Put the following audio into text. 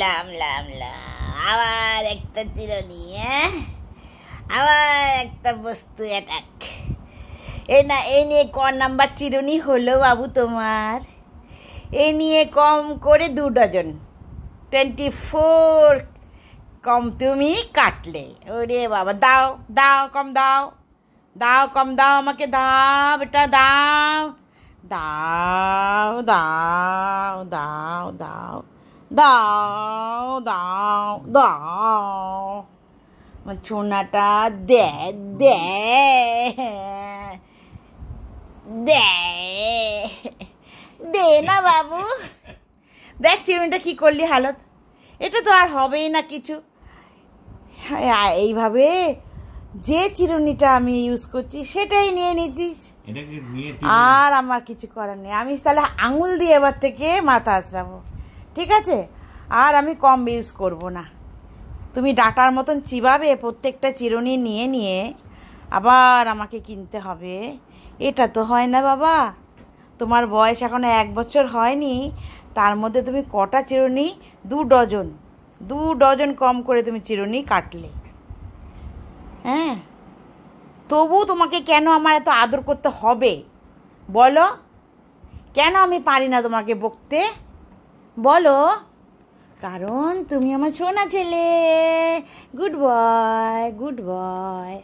লাম লাম লাম, আবার একটা চিরুনি, আবার একটা বস্তু অ্যাটাক। এই নিয়ে ক নাম্বার চিরুনি হলো বাবু তোমার? এই নিয়ে কম করে 2 ডজন, 24 কম তুমি কাটলে। ওরে বাবা, দাও দাও, কম দাও, দাও কম দাও, আমাকে দাও বেটা, দাও দাও দাও দাও দাও দাও দাও দাও, আমার ছোনাটা দে দে দে দে না বাবু। দেখ চিরুনিটা কি করলি হালত, এটা তো আর হবেই না কিছু। এইভাবে যে চিরুনিটা আমি ইউজ করছি সেটাই নিয়ে নিচ্ছিস, আর আমার কিছু করার নেই। আমি তাহলে আঙুল দিয়ে এবার থেকে মাথা আঁচড়াবো, ঠিক আছে? আর আমি কম ইউজ করব না। তুমি ডাটার মতন চিবাবে প্রত্যেকটা চিরুনি নিয়ে নিয়ে, আবার আমাকে কিনতে হবে। এটা তো হয় না বাবা। তোমার বয়স এখনো 1 বছর হয়নি, তার মধ্যে তুমি কটা চিরুনি? 2 ডজন, 2 ডজন কম করে তুমি চিরুনি কাটলে। হ্যাঁ, তবু তোমাকে কেন আমার এত আদর করতে হবে বলো? কেন আমি পারি না তোমাকে বকতে বলো? কারণ তুমি আমার সোনা ছেলে। Good boy, good boy.